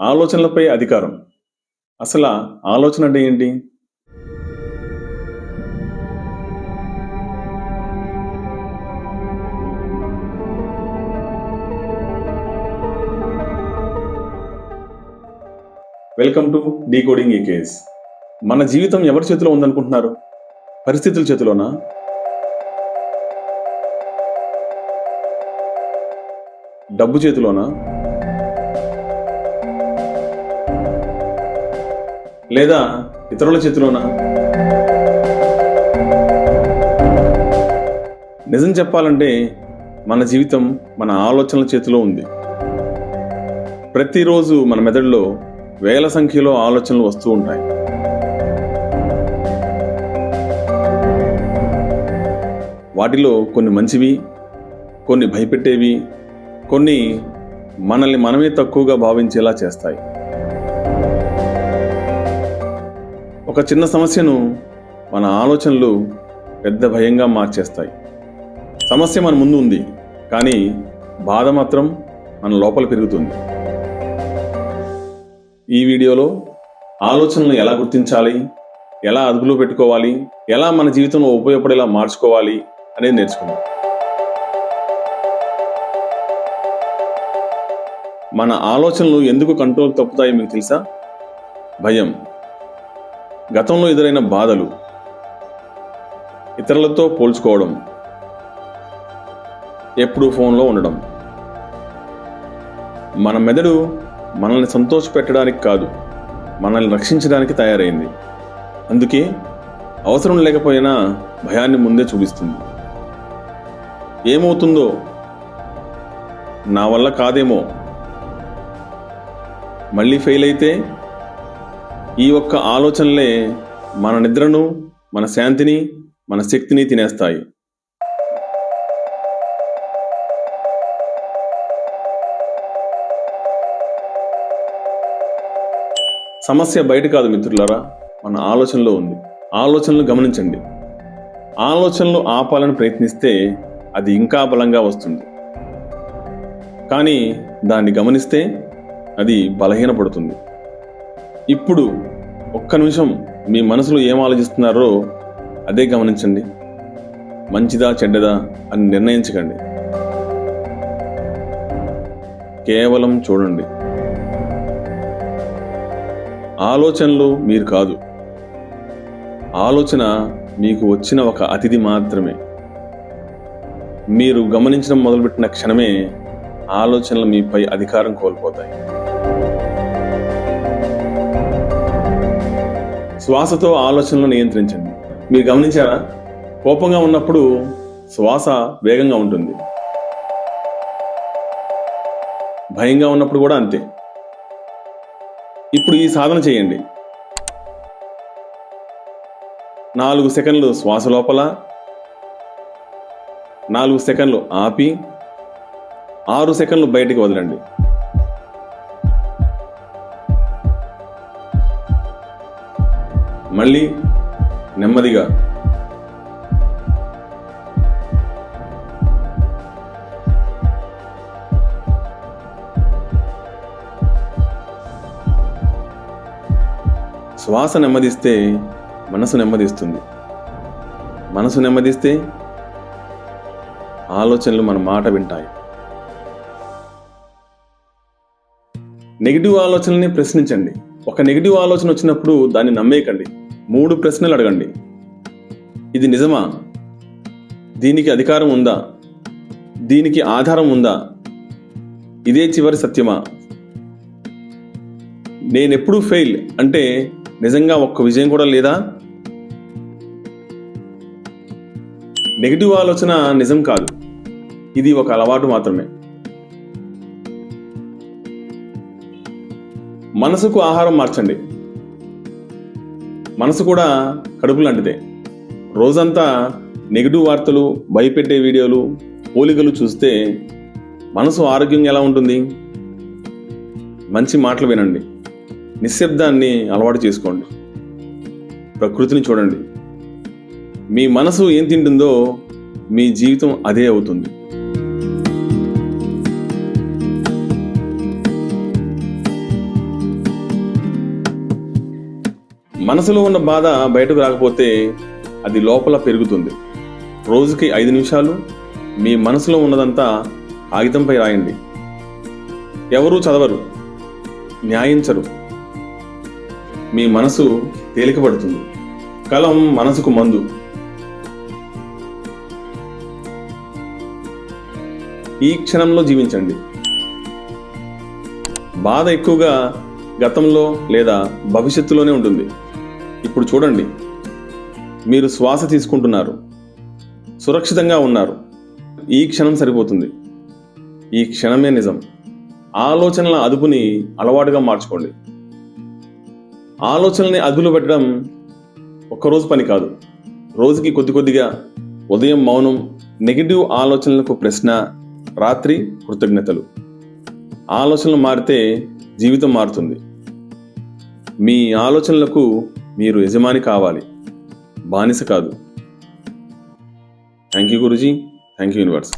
ఆలోచనలపై అధికారం. అసల ఆలోచన అంటే ఏంటి? Welcome to decoding EKS. మన జీవితం ఎవరి చేతిలో ఉందనుకుంటున్నారు? పరిస్థితుల చేతిలోనా? డబ్బు చేతిలోనా? లేదా ఇతరుల చేతిలోనా? నిజం చెప్పాలంటే మన జీవితం మన ఆలోచనల చేతిలో ఉంది. ప్రతిరోజు మన మెదడులో వేల సంఖ్యలో ఆలోచనలు వస్తూ ఉంటాయి. వాటిలో కొన్ని మంచివి, కొన్ని భయపెట్టేవి, కొన్ని మనల్ని మనమే తక్కువగా భావించేలా చేస్తాయి. ఒక చిన్న సమస్యను మన ఆలోచనలు పెద్ద భయంగా మార్చేస్తాయి. సమస్య మన ముందు ఉంది, కానీ బాధ మాత్రం మన లోపల పెరుగుతుంది. ఈ వీడియోలో ఆలోచనలను ఎలా గుర్తించాలి, ఎలా అదుపులో పెట్టుకోవాలి, ఎలా మన జీవితంలో ఉపయోగపడేలా మార్చుకోవాలి అనేది నేర్చుకుందాం. మన ఆలోచనలు ఎందుకు కంట్రోల్ తప్పుతాయో మీకు తెలుసా? భయం, గతంలో ఎదురైన బాధలు, ఇతరులతో పోల్చుకోవడం, ఎప్పుడూ ఫోన్లో ఉండడం. మన మెదడు మనల్ని సంతోషపెట్టడానికి కాదు, మనల్ని రక్షించడానికి తయారైంది. అందుకే అవసరం లేకపోయినా భయాన్ని ముందే చూపిస్తుంది. ఏమవుతుందో, నా వల్ల కాదేమో, మళ్ళీ ఫెయిల్ అయితే, ఈ ఒక్క ఆలోచనలే మన నిద్రను, మన శాంతిని, మన శక్తిని తినేస్తాయి. సమస్య బయట కాదు మిత్రులారా, మన ఆలోచనలో ఉంది. ఆలోచనలు గమనించండి. ఆలోచనలు ఆపాలని ప్రయత్నిస్తే అది ఇంకా బలంగా వస్తుంది, కానీ దాన్ని గమనిస్తే అది బలహీనపడుతుంది. ఇప్పుడు ఒక్క నిమిషం మీ మనసులో ఏం ఆలోచిస్తున్నారో అదే గమనించండి. మంచిదా చెడ్డదా అని నిర్ణయించకండి, కేవలం చూడండి. ఆలోచనలు మీరు కాదు, ఆలోచన మీకు వచ్చిన ఒక అతిథి మాత్రమే. మీరు గమనించడం మొదలుపెట్టిన క్షణమే ఆలోచనలు మీపై అధికారం కోల్పోతాయి. శ్వాసతో ఆలోచనలను నియంత్రించండి. మీరు గమనించారా? కోపంగా ఉన్నప్పుడు శ్వాస వేగంగా ఉంటుంది, భయంగా ఉన్నప్పుడు కూడా అంతే. ఇప్పుడు ఈ సాధన చేయండి. 4 సెకండ్లు శ్వాస లోపల, 4 సెకండ్లు ఆపి, 6 సెకండ్లు బయటికి వదలండి. మళ్ళీ నెమ్మదిగా. శ్వాస నెమ్మదిస్తే మనసు నెమ్మదిస్తుంది. మనసు నెమ్మదిస్తే ఆలోచనలు మన మాట వింటాయి. నెగిటివ్ ఆలోచనల్ని ప్రశ్నించండి. ఒక నెగిటివ్ ఆలోచన వచ్చినప్పుడు దాన్ని నమ్మేయకండి. 3 ప్రశ్నలు అడగండి. ఇది నిజమా? దీనికి అధికారం ఉందా? దీనికి ఆధారం ఉందా? ఇదే చివరి సత్యమా? నేనెప్పుడు ఫెయిల్ అంటే నిజంగా ఒక్క విజయం కూడా లేదా? నెగిటివ్ ఆలోచన నిజం కాదు, ఇది ఒక అలవాటు మాత్రమే. మనసుకు ఆహారం మార్చండి. మనసు కూడా కడుపు లాంటిదే. రోజంతా నెగిటివ్ వార్తలు, భయపెట్టే వీడియోలు, పోలికలు చూస్తే మనసు ఆరోగ్యంగా ఎలా ఉంటుంది? మంచి మాటలు వినండి. నిశ్శబ్దాన్ని అలవాటు చేసుకోండి. ప్రకృతిని చూడండి. మీ మనసు ఏం తింటుందో మీ జీవితం అదే అవుతుంది. మనసులో ఉన్న బాధ బయటకు రాకపోతే అది లోపల పెరుగుతుంది. రోజుకి 5 నిమిషాలు మీ మనసులో ఉన్నదంతా కాగితంపై రాయండి. ఎవరూ చదవరు, న్యాయించరు. మీ మనసు తేలికపడుతుంది. కలం మనసుకు మందు. ఈ క్షణంలో జీవించండి. బాధ ఎక్కువగా గతంలో లేదా భవిష్యత్తులోనే ఉంటుంది. ఇప్పుడు చూడండి, మీరు శ్వాస తీసుకుంటున్నారు, సురక్షితంగా ఉన్నారు. ఈ క్షణం సరిపోతుంది. ఈ క్షణమే నిజం. ఆలోచనల అదుపుని అలవాటుగా మార్చుకోండి. ఆలోచనల్ని అదుపులో పెట్టడం ఒక్కరోజు పని కాదు. రోజుకి కొద్దిగా ఉదయం మౌనం, నెగిటివ్ ఆలోచనలకు ప్రశ్న, రాత్రి కృతజ్ఞతలు. ఆలోచనలు మారితే జీవితం మారుతుంది. మీ ఆలోచనలకు మీరు యజమాని కావాలి, బానిస కాదు. Thank you Guruji. Thank you universe.